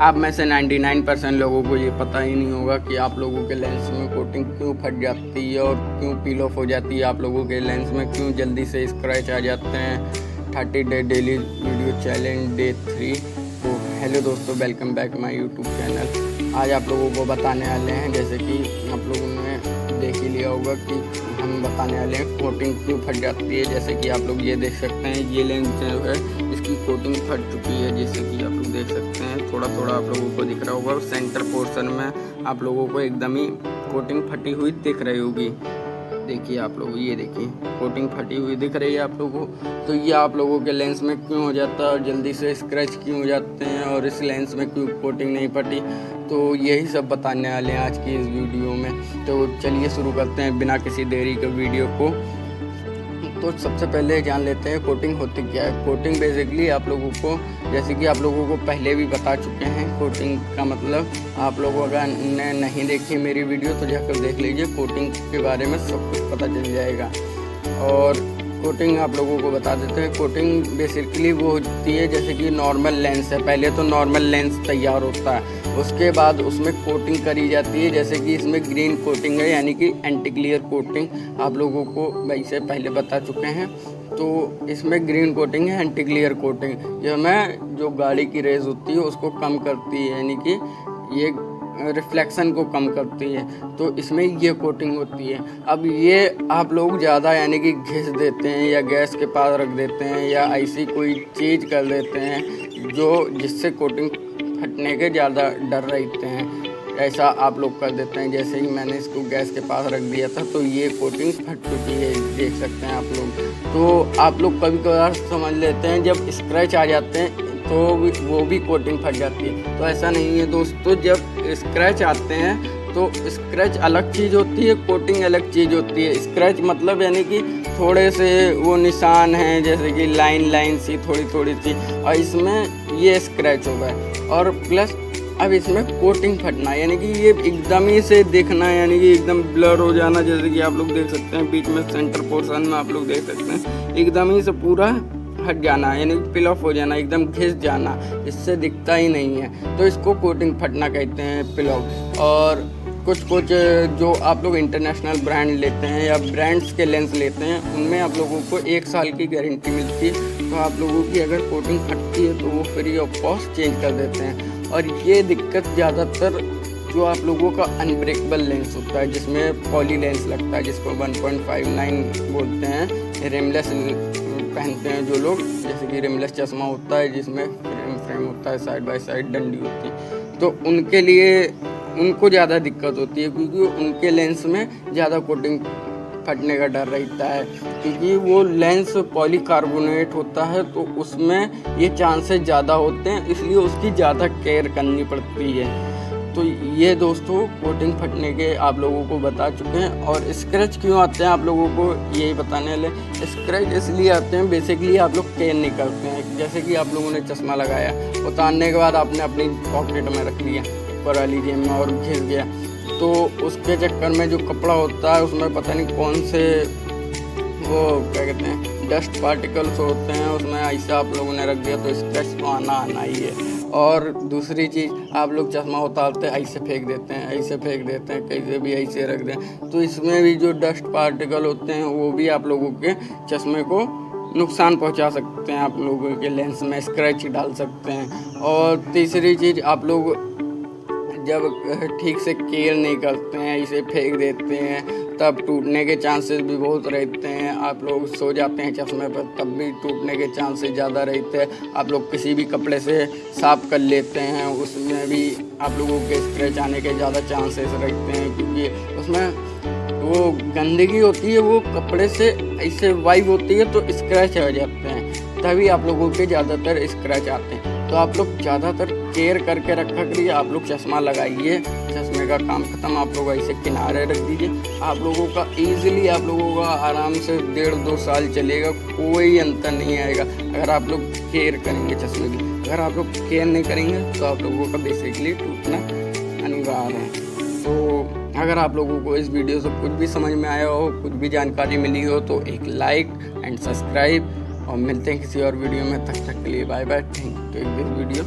आप में से 99% लोगों को ये पता ही नहीं होगा कि आप लोगों के लेंस में कोटिंग क्यों फट जाती है और क्यों पील ऑफ हो जाती है। आप लोगों के लेंस में क्यों जल्दी से स्क्रैच आ जाते हैं। 30 day daily video challenge day 3। तो हेलो दोस्तों, welcome back my YouTube channel. आज आप लोगों को बताने वाले हैं, जैसे कि आप लोगों ने देख ही लिया होगा कि हम बताने वाले हैं कोटिंग क्यों फट जाती है। जैसे कि आप लोग ये देख सकते हैं, ये लेंस जो है इसकी कोटिंग फट चुकी है। जैसे कि आप लोग देख सकते हैं, थोड़ा थोड़ा आप लोगों को दिख रहा होगा। सेंटर पोर्शन में आप लोगों को एकदम ही कोटिंग फटी हुई दिख रही होगी। देखिए आप लोग, ये देखिए कोटिंग फटी हुई दिख रही है आप लोगों को। तो ये आप लोगों के लेंस में क्यों हो जाता है और जल्दी से स्क्रैच क्यों हो जाते हैं और इस लेंस में क्यों कोटिंग नहीं फटी, तो यही सब बताने वाले हैं आज की इस वीडियो में। तो चलिए शुरू करते हैं बिना किसी देरी के वीडियो को। तो सबसे पहले जान लेते हैं कोटिंग होती क्या है। कोटिंग बेसिकली आप लोगों को, जैसे कि आप लोगों को पहले भी बता चुके हैं, कोटिंग का मतलब आप लोगों अगर ने नहीं देखी मेरी वीडियो तो जाकर देख लीजिए। कोटिंग के बारे में सब कुछ पता चल जाएगा। और कोटिंग आप लोगों को बता देते हैं। कोटिंग बेसिकली वो होती है, जैसे कि नॉर्मल लेंस है, पहले तो नॉर्मल लेंस तैयार होता है, उसके बाद उसमें कोटिंग करी जाती है। जैसे कि इसमें ग्रीन कोटिंग है, यानी कि एंटी ग्लेयर कोटिंग आप लोगों को वैसे पहले बता चुके हैं। तो इसमें ग्रीन कोटिंग है, एंटी ग्लेयर कोटिंग जो गाड़ी की रेज होती है उसको कम करती है, यानी कि ये रिफ्लेक्शन को कम करती है। तो इसमें ये कोटिंग होती है। अब ये आप लोग ज़्यादा यानी कि घिस देते हैं या गैस के पास रख देते हैं या ऐसी कोई चीज़ कर देते हैं जो जिससे कोटिंग फटने के ज़्यादा डर रहते हैं। ऐसा आप लोग कर देते हैं। जैसे ही मैंने इसको गैस के पास रख दिया था तो ये कोटिंग फट चुकी है, देख सकते हैं आप लोग। तो आप लोग कभी कभार समझ लेते हैं जब स्क्रैच आ जाते हैं तो वो भी कोटिंग फट जाती है। तो ऐसा नहीं है दोस्तों, जब स्क्रैच आते हैं तो स्क्रैच अलग चीज़ होती है, कोटिंग अलग चीज़ होती है। स्क्रैच मतलब यानी कि थोड़े से वो निशान हैं, जैसे कि लाइन सी थोड़ी थोड़ी सी, और इसमें ये स्क्रैच होगा। और प्लस अब इसमें कोटिंग फटना, यानी कि ये एकदम ही से दिखना, यानी कि एकदम ब्लर हो जाना। जैसे कि आप लोग देख सकते हैं बीच में सेंटर पोर्शन में आप लोग देख सकते हैं एकदम ही से पूरा हट जाना, यानी पिल ऑफ हो जाना, एकदम घिस जाना, इससे दिखता ही नहीं है। तो इसको कोटिंग फटना कहते हैं, पिल ऑफ। और कुछ जो आप लोग इंटरनेशनल ब्रांड लेते हैं या ब्रांड्स के लेंस लेते हैं, उनमें आप लोगों को 1 साल की गारंटी मिलती है। तो आप लोगों की अगर कोटिंग फटती है तो वो फ्री ऑफ कॉस्ट चेंज कर देते हैं। और ये दिक्कत ज़्यादातर जो आप लोगों का अनब्रेकेबल लेंस होता है, जिसमें पॉली लेंस लगता है, जिसको 1.59 बोलते हैं, रिमलेस पहनते हैं जो लोग, जैसे कि रिमलेस चश्मा होता है जिसमें फ्रेम होता है, साइड बाय साइड डंडी होती है। तो उनके लिए उनको ज़्यादा दिक्कत होती है, क्योंकि उनके लेंस में ज़्यादा कोटिंग फटने का डर रहता है, क्योंकि वो लेंस पॉलीकार्बोनेट होता है, तो उसमें ये चांसेस ज़्यादा होते हैं, इसलिए उसकी ज़्यादा केयर करनी पड़ती है। तो ये दोस्तों कोटिंग फटने के आप लोगों को बता चुके हैं। और स्क्रैच क्यों आते हैं आप लोगों को यही बताने वाले। स्क्रैच इसलिए आते हैं, बेसिकली आप लोग केयर नहीं करते हैं। जैसे कि आप लोगों ने चश्मा लगाया, उतारने के बाद आपने अपनी पॉकेट में रख लिया, ऊपर वाली जेब में, और घिस गया, तो उसके चक्कर में जो कपड़ा होता है उसमें पता नहीं कौन से वो क्या कहते हैं डस्ट पार्टिकल्स होते हैं, उसमें ऐसा आप लोगों ने रख दिया तो स्क्रैच तो आना ही है। और दूसरी चीज़, आप लोग चश्मा उतारते हैं ऐसे फेंक देते हैं, कैसे भी ऐसे रख दें, तो इसमें भी जो डस्ट पार्टिकल होते हैं वो भी आप लोगों के चश्मे को नुकसान पहुंचा सकते हैं, आप लोगों के लेंस में स्क्रैच डाल सकते हैं। और तीसरी चीज़, आप लोग जब ठीक से केयर नहीं करते हैं, इसे फेंक देते हैं, तब टूटने के चांसेस भी बहुत रहते हैं। आप लोग सो जाते हैं चश्मे पर, तब भी टूटने के चांसेस ज़्यादा रहते हैं। आप लोग किसी भी कपड़े से साफ़ कर लेते हैं, उसमें भी आप लोगों के स्क्रैच आने के ज़्यादा चांसेस रहते हैं, क्योंकि उसमें वो गंदगी होती है, वो कपड़े से ऐसे वाइब होती है तो स्क्रैच आ जाते हैं, तभी आप लोगों के ज़्यादातर स्क्रैच आते हैं। तो आप लोग ज़्यादातर केयर करके रखा करिए। आप लोग चश्मा लगाइए, चश्मे का काम खत्म, आप लोग ऐसे किनारे रख दीजिए। आप लोगों का ईजिली आप लोगों का आराम से 1.5-2 साल चलेगा, कोई अंतर नहीं आएगा अगर आप लोग केयर करेंगे चश्मे की। अगर आप लोग केयर नहीं करेंगे तो आप लोगों का बेसिकली टूटना अनिवार्य है। तो अगर आप लोगों को इस वीडियो से कुछ भी समझ में आया हो, कुछ भी जानकारी मिली हो, तो एक लाइक एंड सब्सक्राइब, और मिलते हैं किसी और वीडियो में। तब तक के लिए bye bye, thank you. This video